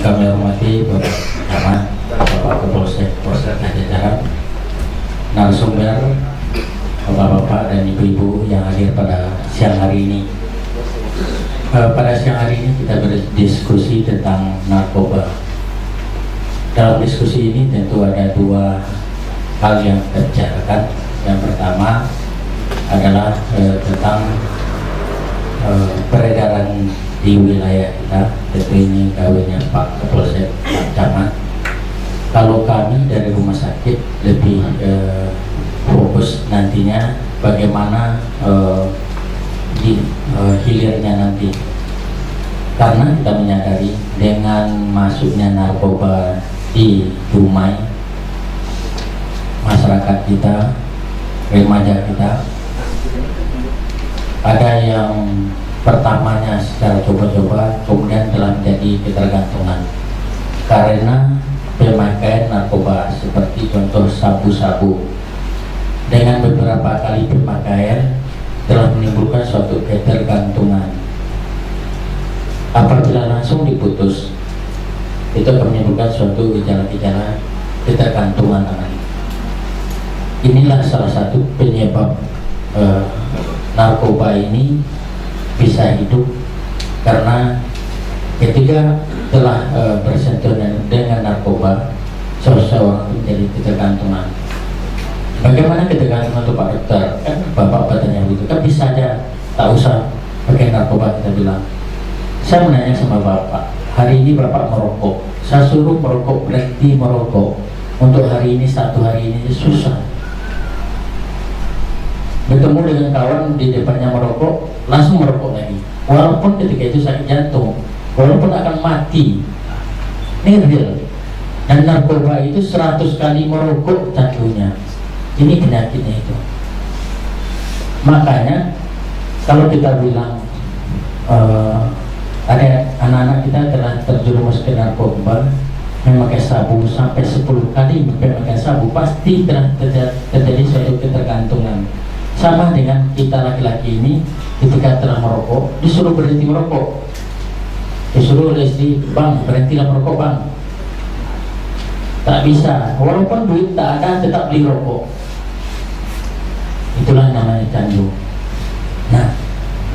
kami hormati Bapak Camat, Bapak Kapolsek, Polsek Jajaran, narasumber, Bapak-bapak dan Ibu-ibu yang hadir pada siang hari ini. Pada siang hari ini kita berdiskusi tentang narkoba. Dalam diskusi ini tentu ada dua hal yang kita bicarakan. Yang pertama adalah tentang peredaran di wilayah kita. Tentu ini gawenya Pak Kapolsek, Pak Camat. Kalau kami dari rumah sakit lebih fokus nantinya bagaimana di hilirnya nanti, karena kita menyadari dengan masuknya narkoba di Dumai, masyarakat kita, remaja kita, ada yang pertamanya secara coba-coba kemudian telah menjadi ketergantungan karena pemakaian narkoba, seperti contoh sabu-sabu. Dengan beberapa kali pemakaian telah menimbulkan suatu ketergantungan. Apabila langsung diputus, itu akan menimbulkan suatu gejala-gejala ketergantungan namanya. Inilah salah satu penyebab narkoba ini bisa hidup, karena ketika telah bersentuhan dengan narkoba, seseorang menjadi ketergantungan. Bagaimana ketergantungan itu Pak Dokter? Kan Bapak bertanya begitu, kan bisa aja tak usah pakai narkoba, kita bilang. Saya menanya sama Bapak, hari ini Bapak merokok, saya suruh merokok, berhenti merokok untuk hari ini, satu hari ini susah. Bertemu dengan kawan di depannya merokok, langsung merokok lagi, walaupun ketika itu sakit jantung, walaupun akan mati. Ini real. Dan narkoba itu 100 kali merokok candunya. Ini penyakitnya itu. Makanya kalau kita bilang ada anak-anak kita telah terjerumus ke narkoba, memakai sabu sampai 10 kali memakai sabu, pasti telah terjadi suatu ketergantungan. Sama dengan kita laki-laki ini, ketika telah merokok, disuruh berhenti merokok, disuruh oleh istri, bang berhentilah merokok bang, tak bisa, walaupun duit tak ada tetap beli rokok. Itulah namanya candu. Nah,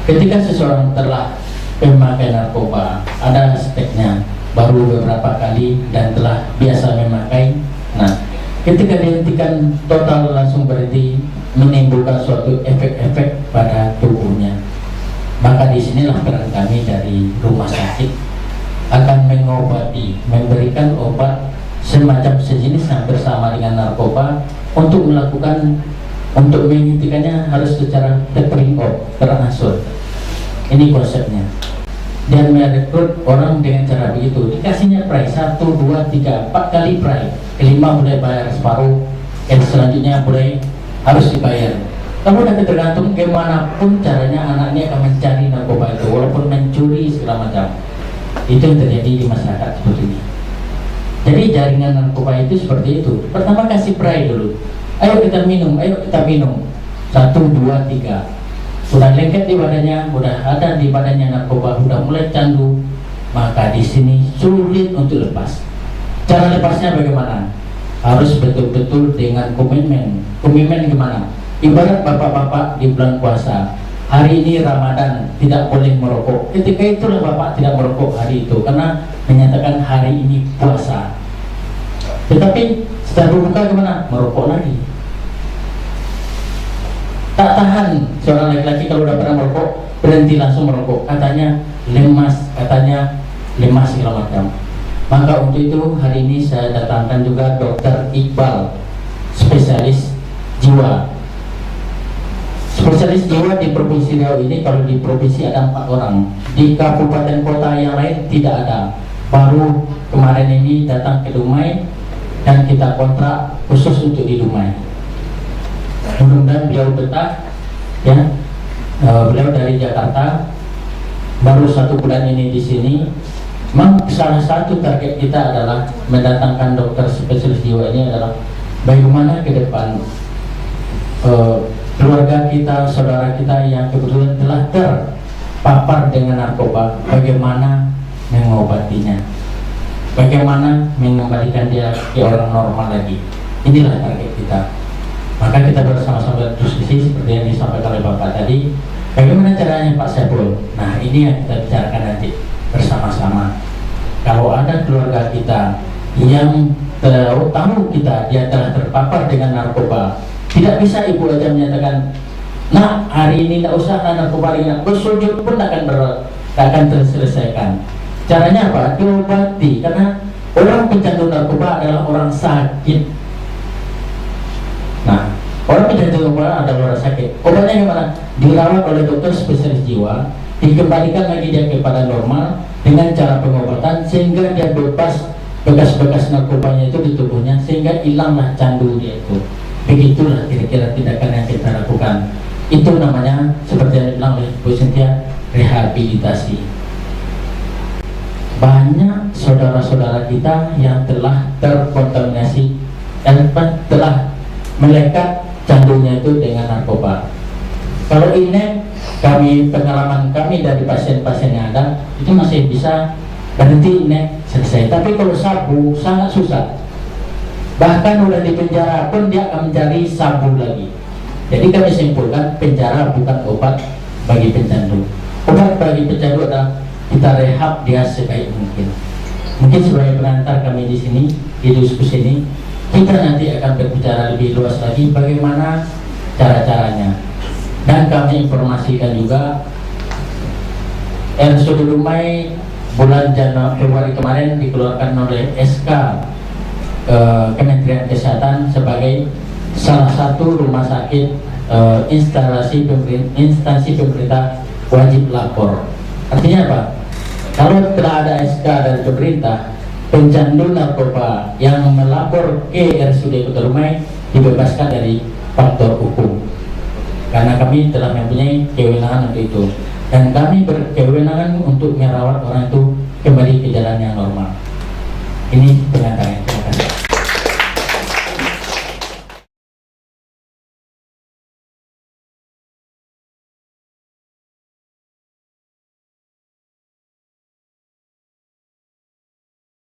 ketika seseorang telah memakai narkoba, ada steknya, baru beberapa kali dan telah biasa memakai. Nah, ketika dihentikan total langsung berhenti, menimbulkan suatu efek-efek pada tubuhnya. Maka disinilah peran kami dari rumah sakit akan mengobati, memberikan obat semacam sejenis yang bersama dengan narkoba untuk melakukan, untuk menghentikannya harus secara terangsur. Ini konsepnya. Dan merekrut orang dengan cara begitu, dikasihnya pray 1, 2, 3, 4 kali pray, kelima mulai bayar separuh, selanjutnya mulai harus dibayar. Kalau udah ketergantung, gimana pun caranya anaknya akan mencari narkoba itu, walaupun mencuri segala macam. Itu yang terjadi di masyarakat seperti ini. Jadi jaringan narkoba itu seperti itu. Pertama kasih pray dulu, ayo kita minum, ayo kita minum, 1, 2, 3. Sudah lengket di badannya, sudah ada di badannya narkoba, sudah mulai candu, maka di sini sulit untuk lepas. Cara lepasnya bagaimana? Harus betul-betul dengan komitmen. Komitmen gimana? Ibarat bapak-bapak di bulan puasa, hari ini Ramadan tidak boleh merokok. Ketika itulah bapak tidak merokok hari itu, karena menyatakan hari ini puasa. Tetapi setelah berbuka gimana? Merokok lagi. Tak tahan seorang laki-laki kalau udah pernah merokok, berhenti langsung merokok. Katanya lemas segala macam. Maka untuk itu hari ini saya datangkan juga Dr. Iqbal, spesialis jiwa. Spesialis jiwa di Provinsi Riau ini, kalau di provinsi ada 4 orang, di kabupaten kota yang lain tidak ada. Baru kemarin ini datang ke Dumai dan kita kontrak khusus untuk di Dumai. Mudah-mudahan beliau betah ya. Beliau dari Jakarta, baru 1 bulan ini di sini. Memang salah satu target kita adalah mendatangkan dokter spesialis jiwa ini adalah bagaimana ke depan keluarga kita, saudara kita yang kebetulan telah terpapar dengan narkoba, bagaimana mengobatinya. bagaimana mengembalikan dia ke orang normal lagi. Inilah target kita. Maka kita bersama-sama berdiskusi seperti yang disampaikan oleh Bapak tadi, bagaimana caranya Pak Saiful. Nah, ini yang kita bicarakan nanti bersama-sama. Kalau ada keluarga kita yang tahu dia telah terpapar dengan narkoba, tidak bisa ibu aja menyatakan, nah hari ini tidak usah narkoba lagi, bersujud pun tak akan terselesaikan. Caranya apa? Diobati, karena orang pecandu narkoba adalah orang sakit. Nah, orang pecandu narkoba adalah orang sakit. Obatnya gimana? Dirawat oleh dokter spesialis jiwa, dikembalikan lagi dia kepada normal dengan cara pengobatan sehingga dia bebas bekas-bekas narkobanya itu di tubuhnya, sehingga hilanglah candu dia itu. Begitulah kira-kira tindakan yang kita lakukan. Itu namanya seperti yang dibilang oleh Bu Cynthia, rehabilitasi. Banyak saudara-saudara kita yang telah terkontaminasi dan telah melekat candunya itu dengan narkoba. Kalau ini pengalaman kami dari pasien-pasien yang ada, itu masih bisa berhenti ini selesai. Tapi kalau sabu sangat susah. Bahkan udah di penjara pun dia akan mencari sabu lagi. Jadi kami simpulkan penjara bukan obat bagi pencandu. Obat bagi pencandu adalah kita rehab dia sebaik mungkin. Mungkin sebagai pengantar kami di sini di diskusi ini, kita nanti akan berbicara lebih luas lagi bagaimana cara-caranya. Dan kami informasikan juga RSUD Dumai bulan Februari kemarin dikeluarkan oleh SK Kementerian Kesehatan sebagai salah satu rumah sakit instansi pemerintah wajib lapor. Artinya apa? Kalau telah ada SK dari pemerintah, pencandu narkoba yang melapor ke RSUD Kota Dumai dibebaskan dari faktor hukum, karena kami telah mempunyai kewenangan untuk itu, dan kami berkewenangan untuk merawat orang itu kembali ke jalan yang normal. Ini pengantarnya.